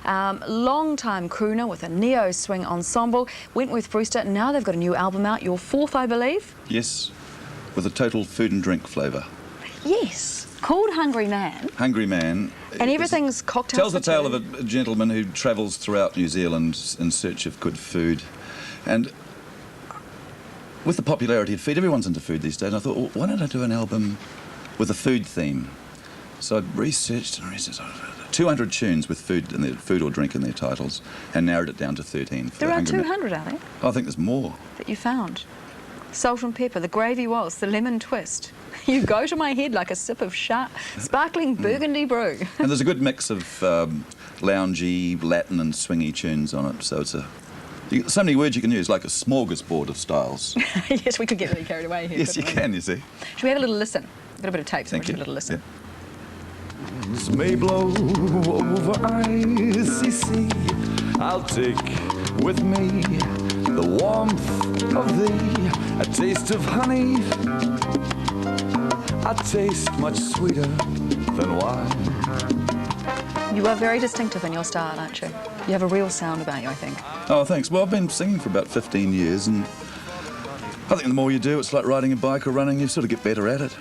Long-time crooner with a neo-swing ensemble. Wentworth Brewster, now they've got a new album out, your fourth, I believe? Yes, with a total food and drink flavour. Yes, called Hungry Man. Hungry Man. And everything's cocktails. Tells the tale of a gentleman who travels throughout New Zealand in search of good food. And with the popularity of food, everyone's into food these days, and I thought, well, why don't I do an album with a food theme? So I researched 200 tunes with food or drink in their titles, and narrowed it down to 13. There are 200, are there? I think there's more. That you found. Salt and pepper, the gravy waltz, the lemon twist. You go to my head like a sip of sparkling burgundy brew. And there's a good mix of loungy, Latin and swingy tunes on it, so it's so many words you can use, like a smorgasbord of styles. Yes, we could get really carried away here. Yes, you can, you see. Should we have a little listen? We've got a bit of tape, so we'll have a little listen. Yeah. This may blow over icy sea. I'll take with me the warmth of thee, a taste of honey, a taste much sweeter than wine. You are very distinctive in your style, aren't you? You have a real sound about you, I think. Oh, thanks. Well, I've been singing for about 15 years, and I think the more you do, it's like riding a bike or running, you sort of get better at it.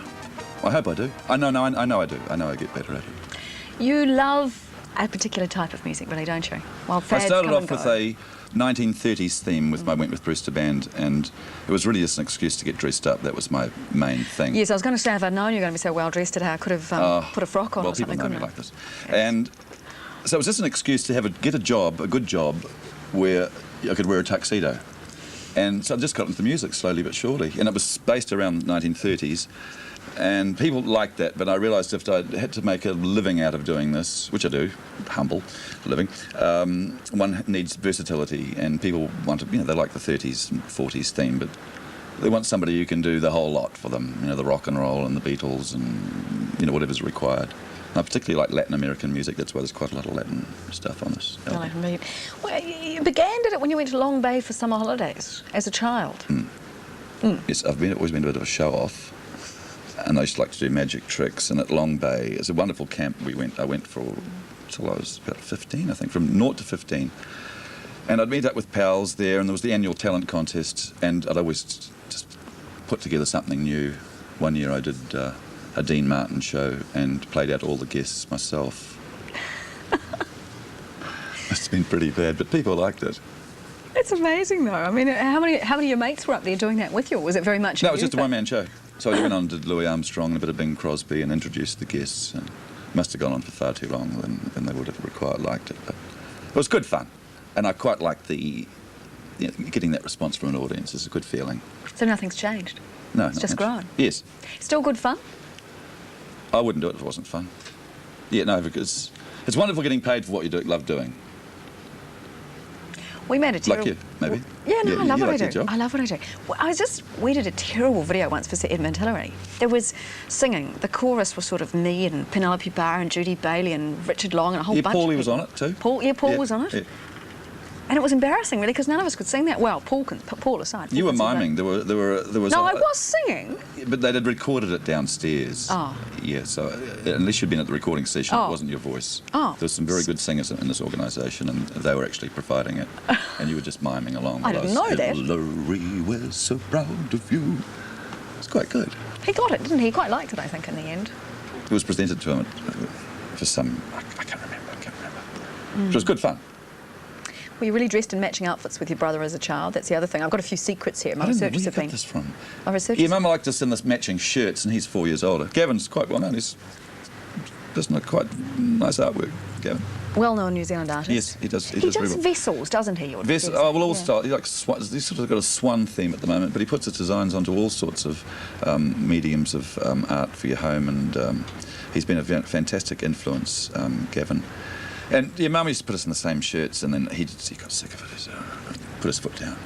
I hope I do. I know I do. I know I get better at it. You love a particular type of music, really, don't you? Well, I started off with a 1930s theme with my Wentworth Brewster band, and it was really just an excuse to get dressed up. That was my main thing. Yes, I was going to say, if I'd known you were going to be so well dressed today, I could have put a frock on or something. Well, people know me like this. Yes. And so it was just an excuse to get a good job, where I could wear a tuxedo. And so I just got into music slowly but surely. And it was based around the 1930s. And people liked that, but I realised if I had to make a living out of doing this, which I do, humble living, one needs versatility, and people want to, they like the 30s and 40s theme, but they want somebody who can do the whole lot for them, the rock and roll and the Beatles and, whatever's required. And I particularly like Latin American music, that's why there's quite a lot of Latin stuff on this album. Well, you did it when you went to Long Bay for summer holidays, as a child. Yes, I've always been a bit of a show-off. And I used to like to do magic tricks, and at Long Bay, it's a wonderful camp I went for till I was about 15, I think, from 0 to 15. And I'd meet up with pals there, and there was the annual talent contest, and I'd always just put together something new. One year I did a Dean Martin show and played out all the guests myself. It's been pretty bad, but people liked it. It's amazing, though. I mean, how many of your mates were up there doing that with you, or was it very much... No, it was just a one-man show. So I went on and did Louis Armstrong and a bit of Bing Crosby and introduced the guests. And it must have gone on for far too long than they would have liked it. But it was good fun. And I quite liked getting that response from an audience. It's a good feeling. So nothing's changed? No. It's just grown? Yes. Still good fun? I wouldn't do it if it wasn't fun. Yeah, no, because it's wonderful getting paid for what you love doing. We made a terrible... Like you, maybe? Yeah, no, I love what I do. Job. I love what I do. Well, we did a terrible video once for Sir Edmund Hillary. There was singing. The chorus was sort of me and Penelope Barr and Judy Bailey and Richard Long and a whole bunch Paulie of was on it too. Paul was on it. Yeah. And it was embarrassing, really, because none of us could sing that well. Paul aside. You were miming. There was. No, I was singing. But they'd recorded it downstairs. Oh. Yeah. So unless you'd been at the recording session, it wasn't your voice. Oh. There were some very good singers in this organisation, and they were actually providing it, and you were just miming along. I didn't know that. Hillary, we're so proud of you. It's quite good. He got it, didn't he? He quite liked it, I think, in the end. It was presented to him for some. I can't remember. It was good fun. Were you really dressed in matching outfits with your brother as a child? That's the other thing. I've got a few secrets here. I don't know where you got this from. My researchers... Yeah, Mum liked us in this matching shirts, and he's 4 years older. Gavin's quite well known. He's does quite nice artwork, Gavin. Well-known New Zealand artist. Yes, he does. He does vessels, doesn't he? Vessels. Oh, well, all styles. He likes swan. He's sort of got a swan theme at the moment, but he puts his designs onto all sorts of mediums of art for your home, and he's been a fantastic influence, Gavin. And your mum used to put us in the same shirts, and then he got sick of it, so put his foot down.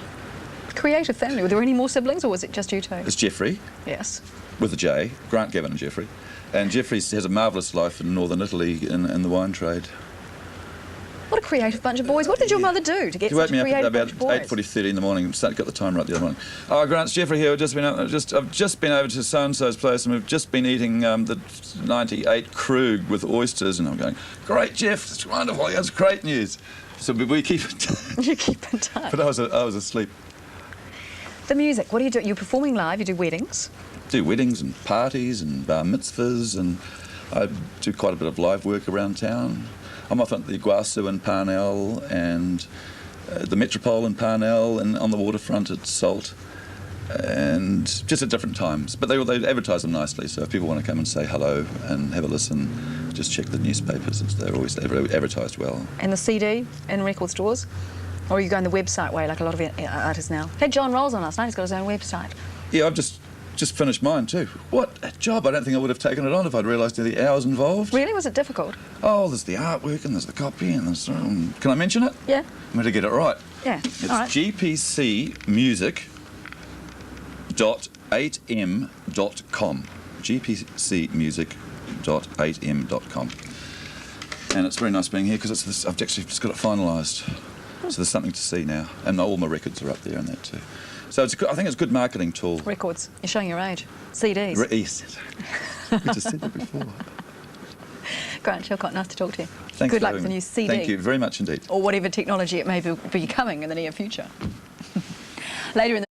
Creative family. Were there any more siblings, or was it just you two? It's Geoffrey. Yes. With a J. Grant, Gavin and Geoffrey. And Geoffrey has a marvellous life in northern Italy in the wine trade. What a creative bunch of boys. What did your mother do to get She such woke me a up at creative about bunch of boys? 8:30 in the morning. Got the time right the other morning. Oh, Grant, it's Jeffrey here. I've just been over to so and so's place, and we've just been eating the '98 Krug with oysters. And I'm going, great, Jeff. It's wonderful. That's great news. So we keep. You keep in touch. But I was asleep. The music. What do you do? You're performing live. You do weddings. Do weddings and parties and bar mitzvahs, and I do quite a bit of live work around town. I'm often at the Iguazu in Parnell and the Metropole in Parnell and on the waterfront at Salt, and just at different times. But they advertise them nicely, so if people want to come and say hello and have a listen, just check the newspapers. They're always advertised well. And the CD in record stores? Or are you going the website way like a lot of artists now? Had John Rolls on last night. He's got his own website. Yeah, I've just finished mine too. What a job. I don't think I would have taken it on if I'd realised the hours involved. Really? Was it difficult? Oh, there's the artwork and there's the copy and there's... can I mention it? Yeah. I'm going to get it right. Yeah. It's All right. gpcmusic.8m.com. gpcmusic.8m.com. And it's very nice being here because I've actually just got it finalised. So there's something to see now. And all my records are up there and that too. So I think it's a good marketing tool. Records. You're showing your age. CDs. Yes. We just said that before. Grant Chilcott, nice to talk to you. Thanks Good for luck with having the me. new CD. Thank you very much indeed. Or whatever technology it may be coming in the near future. Later in the